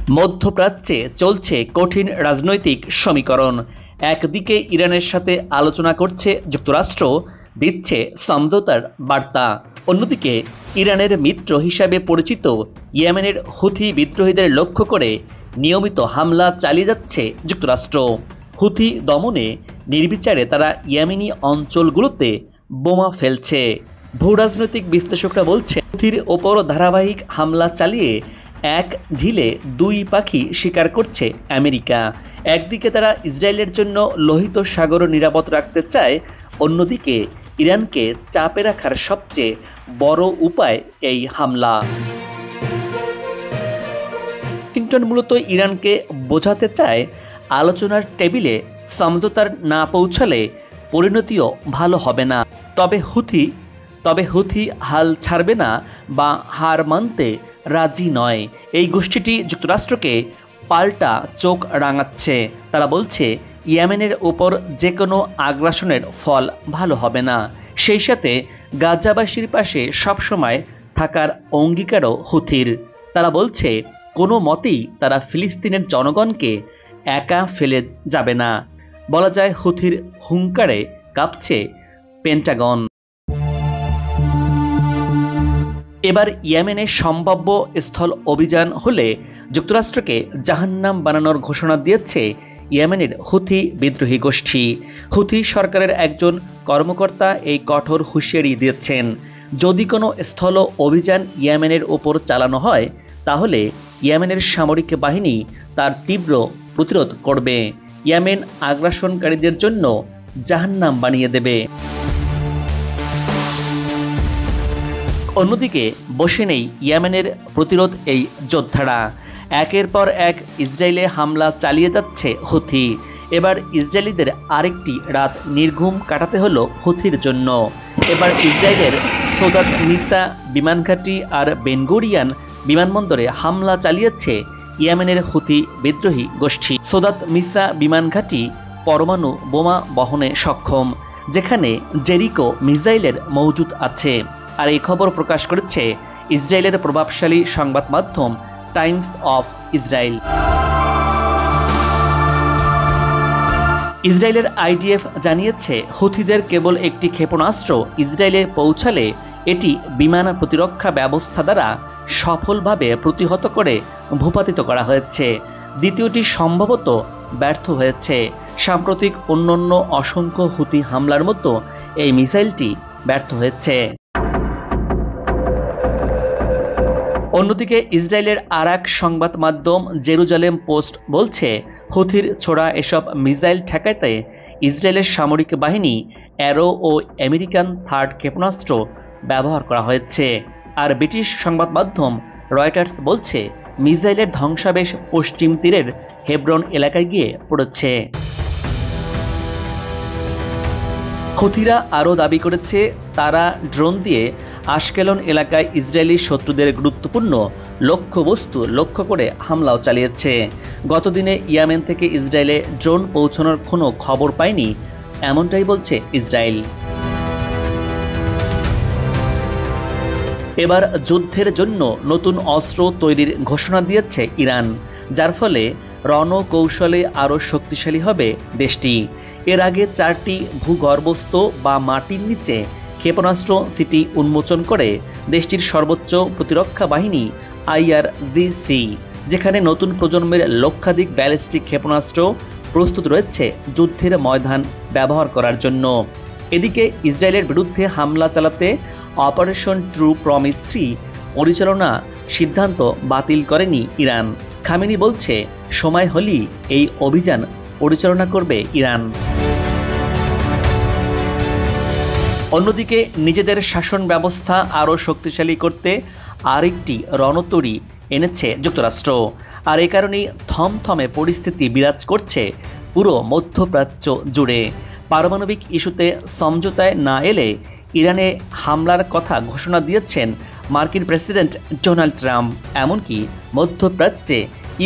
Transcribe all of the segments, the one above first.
মধ্যপ্রাচ্যে চলছে কঠিন রাজনৈতিক সমীকরণ। একদিকে ইরানের সাথে আলোচনা করছে যুক্তরাষ্ট্র, দিচ্ছে সমঝোতার বার্তা। অন্যদিকে ইরানের মিত্র হিসাবে পরিচিত ইয়েমেনের হুথি বিদ্রোহীদের লক্ষ্য করে নিয়মিত হামলা চালিয়ে যাচ্ছে যুক্তরাষ্ট্র। হুথি দমনে নির্বিচারে তারা ইয়েমেনি অঞ্চলগুলোতে বোমা ফেলছে। ভূরাজনৈতিক বিশ্লেষকরা বলছে, হুথির ওপর ধারাবাহিক হামলা চালিয়ে এক ঢিলে দুই পাখি শিকার করছে আমেরিকা। একদিকে তারা ইসরায়েলের জন্য লোহিত সাগর নিরাপদ রাখতে চায়, অন্যদিকে ইরানকে চাপে রাখার সবচেয়ে বড় উপায় এই হামলা। ওয়াশিংটন মূলত ইরানকে বোঝাতে চায়, আলোচনার টেবিলে সমঝোতার না পৌঁছালে পরিণতিও ভালো হবে না। তবে হুথি হাল ছাড়বে না বা হার মানতে রাজি নয়। এই গোষ্ঠীটি যুক্তরাষ্ট্রকে পাল্টা চোখ রাঙাচ্ছে। তারা বলছে, ইয়েমেনের উপর যে কোনো আগ্রাসনের ফল ভালো হবে না। সেই সাথে গাজাবাসীর পাশে সবসময় থাকার অঙ্গীকারও হুথির। তারা বলছে, কোনো মতেই তারা ফিলিস্তিনের জনগণকে একা ফেলে যাবে না। বলা যায়, হুথির হুঙ্কারে কাঁপছে পেন্টাগন। এবার ইয়েমেনে সম্ভাব্য স্থল অভিযান হলে যুক্তরাষ্ট্রকে জাহান্নাম বানানোর ঘোষণা দিয়েছে ইয়েমেনের হুথি বিদ্রোহী গোষ্ঠী। হুথি সরকারের একজন কর্মকর্তা এই কঠোর হুঁশিয়ারি দিয়েছেন, যদি কোনো স্থল অভিযান ইয়েমেনের উপর চালানো হয় তাহলে ইয়েমেনের সামরিক বাহিনী তার তীব্র প্রতিরোধ করবে। ইয়েমেন আগ্রাসনকারীদের জন্য জাহান্নাম বানিয়ে দেবে। অন্যদিকে বসে নেই ইয়েমেনের প্রতিরোধ এই যোদ্ধারা। একের পর এক ইসরায়েলে হামলা চালিয়ে যাচ্ছে হুথি। এবার ইসরায়েলিদের আরেকটি রাত নির্ঘুম কাটাতে হলো হুথির জন্য। এবার ইসরায়েলের সৌদাত মিসা বিমানঘাঁটি আর বেনগুরিয়ান বিমানবন্দরে হামলা চালিয়েছে ইয়েমেনের হুথি বিদ্রোহী গোষ্ঠী। সৌদাত মিসা বিমানঘাঁটি পরমাণু বোমা বহনে সক্ষম, যেখানে জেরিকো মিসাইলের মজুদ আছে। আর এই খবর প্রকাশ করেছে ইসরায়েলের প্রভাবশালী সংবাদ মাধ্যম টাইমস অফ ইসরায়েল। ইসরায়েলের আইডিএফ জানিয়েছে, হুথিদের কেবল একটি ক্ষেপণাস্ত্র ইসরায়েলে পৌঁছালে এটি বিমান প্রতিরক্ষা ব্যবস্থা দ্বারা সফলভাবে প্রতিহত করে ভূপাতিত করা হয়েছে। দ্বিতীয়টি সম্ভবত ব্যর্থ হয়েছে। সাম্প্রতিক অন্যান্য অসংখ্য হুথি হামলার মতো এই মিসাইলটি ব্যর্থ হয়েছে। অন্যদিকে ইসরায়েলের আরেক সংবাদ মাধ্যম জেরুজালেম পোস্ট বলছে, হুথির ছোড়া এসব মিসাইল ঠেকাতে ইসরায়েলের সামরিক বাহিনী অ্যারো ও আমেরিকান থার্ড ক্ষেপণাস্ত্র ব্যবহার করা হয়েছে। আর ব্রিটিশ সংবাদ মাধ্যম রয়টার্স বলছে, মিসাইলের ধ্বংসাবেশ পশ্চিম তীরের হেব্রন এলাকায় গিয়ে পড়েছে। হুথিরা আরও দাবি করেছে, তারা ড্রোন দিয়ে আশকেলন এলাকায় ইসরায়েলি শত্রুদের গুরুত্বপূর্ণ লক্ষ্যবস্তু লক্ষ্য করে হামলাও চালিয়েছে। গতদিনে ইয়েমেন থেকে ইসরায়েলে ড্রোন পৌঁছানোর কোনো খবর পায়নি, এমনটাই বলছে ইসরায়েল। এবার যুদ্ধের জন্য নতুন অস্ত্র তৈরির ঘোষণা দিয়েছে ইরান, যার ফলে রণকৌশলে আরও শক্তিশালী হবে দেশটি। এর আগে 4টি ভূগর্ভস্থ বা মাটির নিচে ক্ষেপণাস্ত্র সিটি উন্মোচন করে দেশটির সর্বোচ্চ প্রতিরক্ষা বাহিনী IRGC, যেখানে নতুন প্রজন্মের লক্ষাধিক ব্যালিস্টিক ক্ষেপণাস্ত্র প্রস্তুত রয়েছে যুদ্ধের ময়দান ব্যবহার করার জন্য। এদিকে ইসরায়েলের বিরুদ্ধে হামলা চালাতে অপারেশন ট্রু প্রমিস 3 পরিচালনা সিদ্ধান্ত বাতিল করেনি ইরান। খামেনি বলছে, সময় হলেই এই অভিযান পরিচালনা করবে ইরান। অন্যদিকে নিজেদের শাসন ব্যবস্থা আরও শক্তিশালী করতে আরেকটি রণতরী এনেছে যুক্তরাষ্ট্র। আর এ কারণেই থমথমে পরিস্থিতি বিরাজ করছে পুরো মধ্যপ্রাচ্য জুড়ে। পারমাণবিক ইস্যুতে সমঝোতায় না এলে ইরানে হামলার কথা ঘোষণা দিয়েছেন মার্কিন প্রেসিডেন্ট ডোনাল্ড ট্রাম্প। এমনকি মধ্যপ্রাচ্যে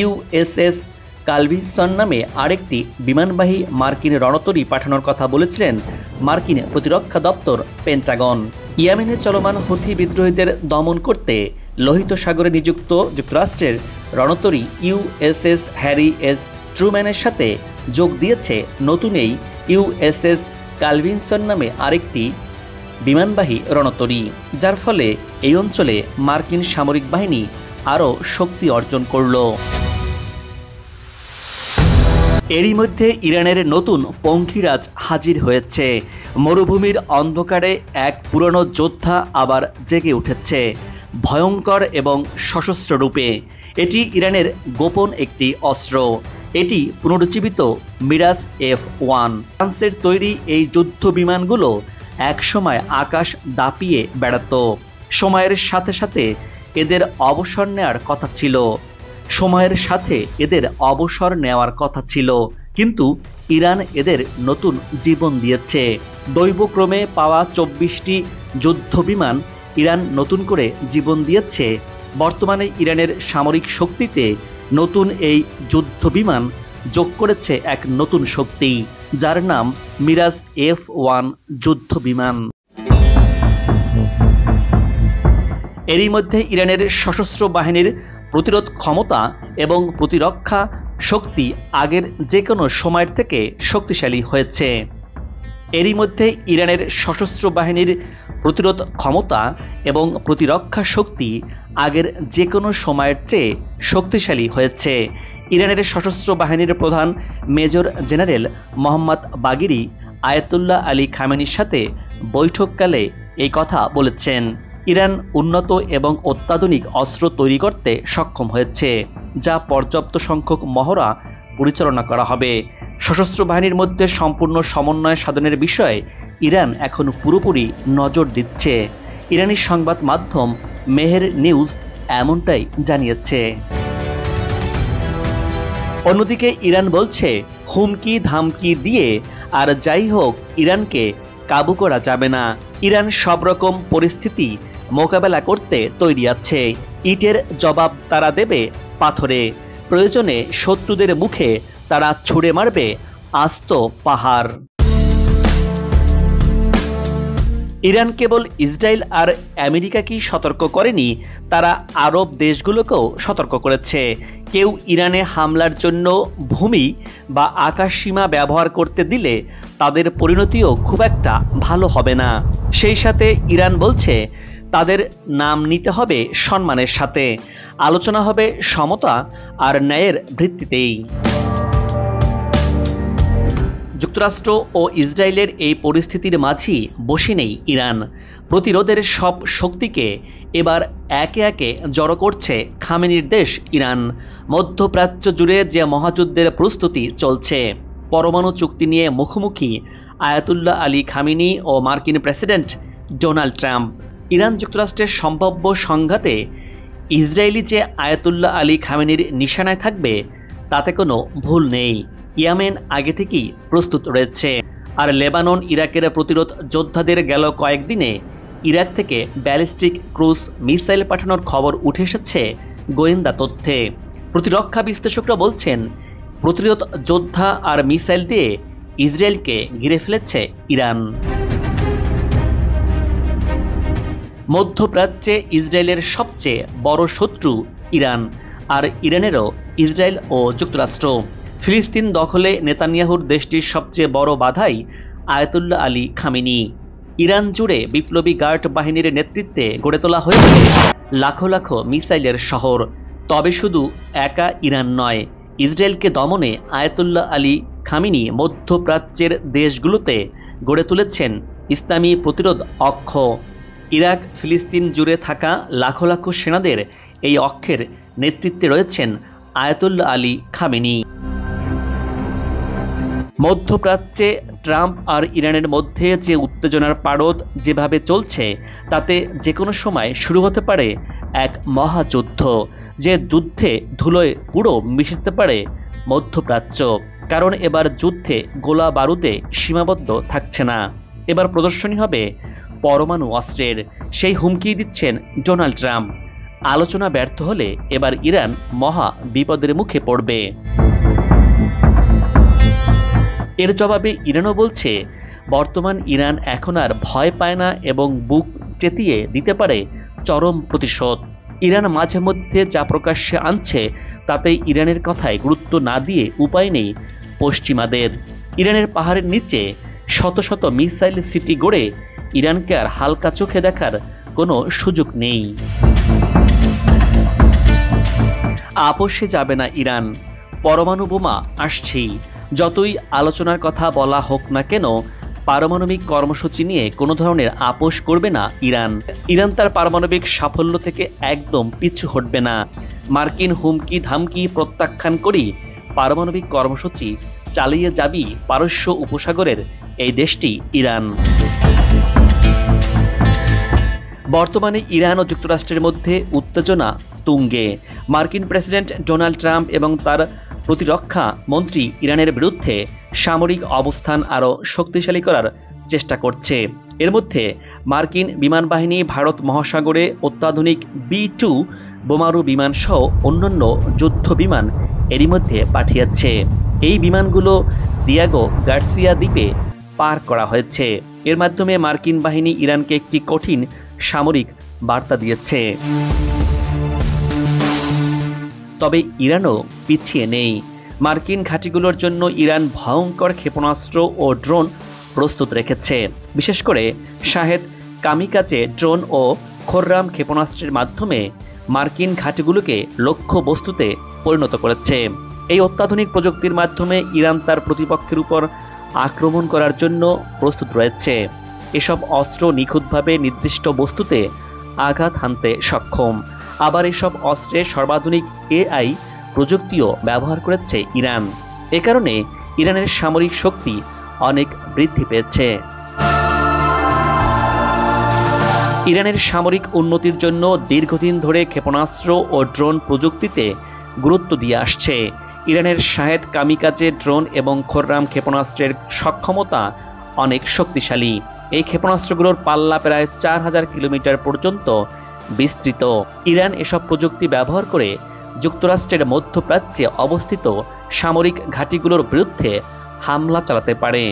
USS কালভিনসন নামে আরেকটি বিমানবাহী মার্কিন রণতরী পাঠানোর কথা বলেছিলেন মার্কিন প্রতিরক্ষা দপ্তর পেন্টাগন। ইয়েমেনে চলমান হুথি বিদ্রোহীদের দমন করতে লোহিত সাগরে নিযুক্ত যুক্তরাষ্ট্রের রণতরী ইউএসএস হ্যারি এস ট্রুম্যানের সাথে যোগ দিয়েছে নতুন এই ইউএসএস কালভিনসন নামে আরেকটি বিমানবাহী রণতরী, যার ফলে এই অঞ্চলে মার্কিন সামরিক বাহিনী আরও শক্তি অর্জন করল। এরই মধ্যে ইরানের নতুন পঙ্খিরাজ হাজির হয়েছে। মরুভূমির অন্ধকারে এক পুরনো যোদ্ধা আবার জেগে উঠেছে ভয়ঙ্কর এবং সশস্ত্র রূপে। এটি ইরানের গোপন একটি অস্ত্র। এটি পুনরুজ্জীবিত মিরাজ F-1। ফ্রান্সের তৈরি এই যুদ্ধ বিমানগুলো একসময় আকাশ দাপিয়ে বেড়াত। সময়ের সাথে সাথে এদের অবসর নেওয়ার কথা ছিল, কিন্তু ইরান এদের নতুন জীবন দিয়েছে। দৈবক্রমে পাওয়া 24টি যুদ্ধ বিমান ইরান নতুন করে জীবন দিয়েছে। বর্তমানে ইরানের সামরিক শক্তিতে নতুন এই যুদ্ধ বিমান যোগ করেছে এক নতুন শক্তি, যার নাম মিরাজ F-1 যুদ্ধ বিমান। এরই মধ্যে ইরানের সশস্ত্র বাহিনীর প্রতিরোধ ক্ষমতা এবং প্রতিরক্ষা শক্তি আগের যে কোনো সময়ের থেকে শক্তিশালী হয়েছে। এরই মধ্যে ইরানের সশস্ত্র বাহিনীর প্রতিরোধ ক্ষমতা এবং প্রতিরক্ষা শক্তি আগের যে কোনো সময়ের চেয়ে শক্তিশালী হয়েছে। ইরানের সশস্ত্র বাহিনীর প্রধান major general Mohammad Bagheri Ayatollah Ali খামেনির সাথে বৈঠককালে এই কথা বলেছেন। ইরান উন্নত এবং অত্যাধুনিক অস্ত্র তৈরি করতে সক্ষম হয়েছে, যা পর্যাপ্ত সংখ্যক মহড়া পরিচালনা করা হবে। সশস্ত্র বাহিনীর মধ্যে সম্পূর্ণ সমন্বয় সাধনের বিষয়ে ইরান এখন পুরোপুরি নজর দিচ্ছে। ইরানি সংবাদ মাধ্যম মেহের নিউজ এমনটাই জানিয়েছে। অন্যদিকে ইরান বলছে, হুমকি ধামকি দিয়ে আর যাই হোক ইরানকে কাবু করা যাবে না। ইরান সব রকম পরিস্থিতি মোকাবেলা করতে তৈরি আছে। ইটের জবাব তারা দেবে পাথরে। প্রয়োজনে শত্রুদের মুখে তারা ছুঁড়ে মারবে আস্ত পাহাড়। ইরান কেবল ইসরায়েল আর আমেরিকাকেই সতর্ক করেনি, তারা আরব দেশগুলোকেও সতর্ক করেছে। কেউ ইরানে হামলার জন্য ভূমি বা আকাশসীমা ব্যবহার করতে দিলে তাদের পরিণতিও খুব একটা ভালো হবে না। সেই সাথে ইরান বলছে, তাদের নাম নিতে হবে সম্মানের সাথে। আলোচনা হবে সমতা আর ন্যায়ের ভিত্তিতেই। যুক্তরাষ্ট্র ও ইসরায়েলের এই পরিস্থিতির মাঝেই বসে নেই ইরান। প্রতিরোধের সব শক্তিকে এবার একে একে জড়ো করছে খামেনির দেশ ইরান। মধ্যপ্রাচ্য জুড়ে যে মহাযুদ্ধের প্রস্তুতি চলছে, পরমাণু চুক্তি নিয়ে মুখোমুখি আয়াতুল্লাহ আলী খামেনি ও মার্কিন প্রেসিডেন্ট ডোনাল্ড ট্রাম্প। ইরান যুক্তরাষ্ট্রের সম্ভাব্য সংঘাতে ইসরায়েলি যে আয়াতুল্লাহ আলী খামেনির নিশানায় থাকবে তাতে কোনো ভুল নেই। ইয়েমেন আগে থেকেই প্রস্তুত রয়েছে। আর লেবানন ইরাকের প্রতিরোধ যোদ্ধাদের গেল কয়েকদিনে ইরাক থেকে ব্যালিস্টিক ক্রুজ মিসাইল পাঠানোর খবর উঠে এসেছে গোয়েন্দা তথ্যে। প্রতিরক্ষা বিশ্লেষকরা বলছেন, প্রতিরোধ যোদ্ধা আর মিসাইল দিয়ে ইসরায়েলকে ঘিরে ফেলেছে ইরান। মধ্যপ্রাচ্যে ইসরায়েলের সবচেয়ে বড় শত্রু ইরান, আর ইরানেরও ইসরায়েল ও যুক্তরাষ্ট্র। ফিলিস্তিন দখলে নেতানিয়াহুর দেশটির সবচেয়ে বড় বাধাই আয়াতুল্লাহ আলী খামেনি। ইরান জুড়ে বিপ্লবী গার্ড বাহিনীর নেতৃত্বে গড়ে তোলা হয়েছে লাখো লাখো মিসাইলের শহর। তবে শুধু একা ইরান নয়, ইসরায়েলকে দমনে আয়াতুল্লাহ আলী খামেনি মধ্যপ্রাচ্যের দেশগুলোতে গড়ে তুলেছেন ইসলামী প্রতিরোধ অক্ষ। ইরাক ফিলিস্তিন জুড়ে থাকা লাখো লাখো সেনাদের এই অক্ষের নেতৃত্বে রয়েছেন আয়াতুল্লাহ আলী খামেনি। মধ্যপ্রাচ্যে ট্রাম্প আর ইরানের মধ্যে যে উত্তেজনার পারদ যেভাবে চলছে, তাতে যে কোনো সময় শুরু হতে পারে এক মহাযুদ্ধ, যে যুদ্ধে ধুলোয় পুরো মিশতে পারে মধ্যপ্রাচ্য। কারণ এবার যুদ্ধে গোলা বারুদে সীমাবদ্ধ থাকছে না, এবার প্রদর্শনী হবে পরমাণু অস্ত্রের। সেই হুমকি দিচ্ছেন ডোনাল্ড ট্রাম্প। আলোচনা ব্যর্থ হলে এবার ইরান মহা বিপদের মুখে পড়বে। এর জবাবে ইরানও বলছে, বর্তমান ইরান এখন আর ভয় পায় না এবং বুক চেতিয়ে দিতে পারে চরম প্রতিশোধ। ইরান মাঝে মধ্যে যা প্রকাশ্যে আনছে তাতে ইরানের কথায় গুরুত্ব না দিয়ে উপায় নেই পশ্চিমাদের। ইরানের পাহাড়ের নিচে শত শত মিসাইল সিটি গড়ে ইরানকে আর হালকা চোখে দেখার কোনো সুযোগ নেই। আপোষে যাবে না ইরান, পরমাণু বোমা আসছেই। যতই আলোচনার কথা বলা হোক না কেন, পারমাণবিক কর্মসূচি নিয়ে কোনো ধরনের আপোষ করবে না ইরান। ইরান তার পারমাণবিক সাফল্য থেকে একদম পিছু হটবে না। মার্কিন হুমকি ধামকি প্রত্যাখ্যান করেই পারমাণবিক কর্মসূচি চালিয়ে যাবি পারস্য উপসাগরের এই দেশটি ইরান। বর্তমানে ইরান ও যুক্তরাষ্ট্রের মধ্যে উত্তেজনা তুঙ্গে। মার্কিন প্রেসিডেন্ট ডোনাল্ড ট্রাম্প এবং তার প্রতিরক্ষা মন্ত্রী ইরানের বিরুদ্ধে সামরিক অবস্থান আরও শক্তিশালী করার চেষ্টা করছে। এর মধ্যে মার্কিন বিমান বাহিনী ভারত মহাসাগরে অত্যাধুনিক B-2 বোমারু বিমান সহ অন্যান্য যুদ্ধ বিমান এরই মধ্যে পাঠিয়েছে। এই বিমানগুলো দিয়াগো গার্সিয়া দ্বীপে পার করা হয়েছে। এর মাধ্যমে মার্কিন বাহিনী ইরানকে একটি কঠিন সামরিক বার্তা দিয়েছে। তবে ইরানও পিছিয়ে নেই। মার্কিন ঘাঁটিগুলোর জন্য ইরান ভয়ঙ্কর ক্ষেপণাস্ত্র ও ড্রোন প্রস্তুত রেখেছে। বিশেষ করে শাহেদ কামিকাজে ড্রোন ও খোররাম ক্ষেপণাস্ত্রের মাধ্যমে মার্কিন ঘাঁটিগুলোকে লক্ষ্য বস্তুতে পরিণত করেছে। এই অত্যাধুনিক প্রযুক্তির মাধ্যমে ইরান তার প্রতিপক্ষের উপর আক্রমণ করার জন্য প্রস্তুত রয়েছে। এসব অস্ত্র নিখুঁতভাবে নির্দিষ্ট বস্তুতে আঘাত হানতে সক্ষম। আবার এসব অস্ত্রে সর্বাধুনিক AI প্রযুক্তিও ব্যবহার করেছে ইরান। এ কারণে ইরানের সামরিক শক্তি অনেক বৃদ্ধি পেয়েছে। ইরানের সামরিক উন্নতির জন্য দীর্ঘদিন ধরে ক্ষেপণাস্ত্র ও ড্রোন প্রযুক্তিতে গুরুত্ব দিয়ে আসছে। ইরানের শাহেদ কামিকাজে ড্রোন এবং খোররাম ক্ষেপণাস্ত্রের সক্ষমতা অনেক শক্তিশালী। এই ক্ষেপণাস্ত্রগুলোর পাল্লা প্রায় 4000 কিলোমিটার পর্যন্ত বিস্তৃত। ইরান এসব প্রযুক্তি ব্যবহার করে যুক্তরাষ্ট্রের মধ্যপ্রাচ্যে অবস্থিত সামরিক ঘাঁটিগুলোর বিরুদ্ধে হামলা চালাতে পারে।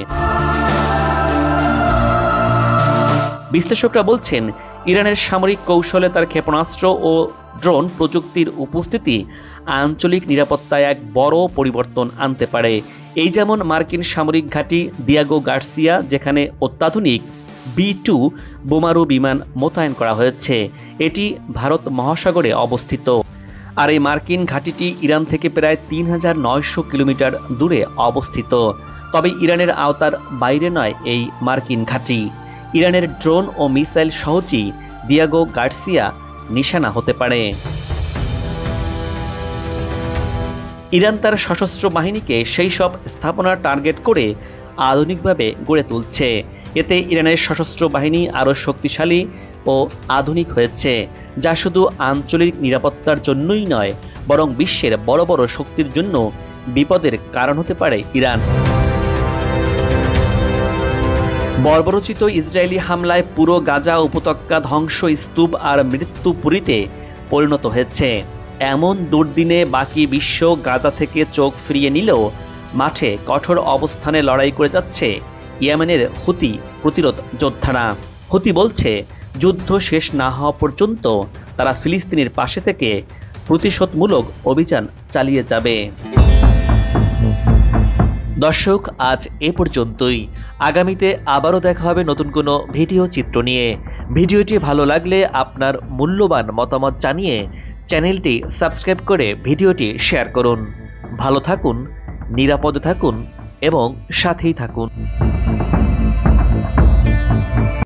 বিশ্লেষকরা বলছেন, ইরানের সামরিক কৌশলে তার ক্ষেপণাস্ত্র ও ড্রোন প্রযুক্তির উপস্থিতি আঞ্চলিক নিরাপত্তায় এক বড় পরিবর্তন আনতে পারে। এই যেমন মার্কিন সামরিক ঘাঁটি দিয়াগো গার্সিয়া, যেখানে অত্যাধুনিক B-2 বোমারু বিমান মোতায়েন করা হয়েছে। এটি ভারত মহাসাগরে অবস্থিত। আর এই মার্কিন ঘাঁটিটি ইরান থেকে প্রায় 3900 কিলোমিটার দূরে অবস্থিত। তবে ইরানের আওতার বাইরে নয় এই মার্কিন ঘাঁটি। ইরানের ড্রোন ও মিসাইল সহজেই দিয়াগো গার্সিয়া নিশানা হতে পারে। ইরান তার সশস্ত্র বাহিনীকে সেই সব স্থাপনা টার্গেট করে আধুনিকভাবে গড়ে তুলছে। এতে ইরানের সশস্ত্র বাহিনী আরও শক্তিশালী ও আধুনিক হয়েছে, যা শুধু আঞ্চলিক নিরাপত্তার জন্যই নয়, বরং বিশ্বের বড় বড় শক্তির জন্য বিপদের কারণ হতে পারে ইরান। বর্বরোচিত ইসরায়েলি হামলায় পুরো গাজা উপত্যকা ধ্বংস, স্তূপ আর মৃত্যুপুরীতে পরিণত হয়েছে। এমন দুর্দিনে বাকি বিশ্ব গাজা থেকে চোখ ফিরিয়ে নিলেও মাঠে কঠোর অবস্থানে লড়াই করে যাচ্ছে ইয়েমেনের হুতি প্রতিরোধ যোদ্ধারা। হুতি বলছে, যুদ্ধ শেষ না হওয়া পর্যন্ত তারা ফিলিস্তিনের পাশে থেকে প্রতিশোধমূলক অভিযান চালিয়ে যাবে। দর্শক, আজ এ পর্যন্তই। আগামীতে আবারও দেখা হবে নতুন কোনো ভিডিও চিত্র নিয়ে। ভিডিওটি ভালো লাগলে আপনার মূল্যবান মতামত জানিয়ে চ্যানেলটি সাবস্ক্রাইব করে ভিডিওটি শেয়ার করুন। ভালো থাকুন, নিরাপদে থাকুন এবং সাথেই থাকুন।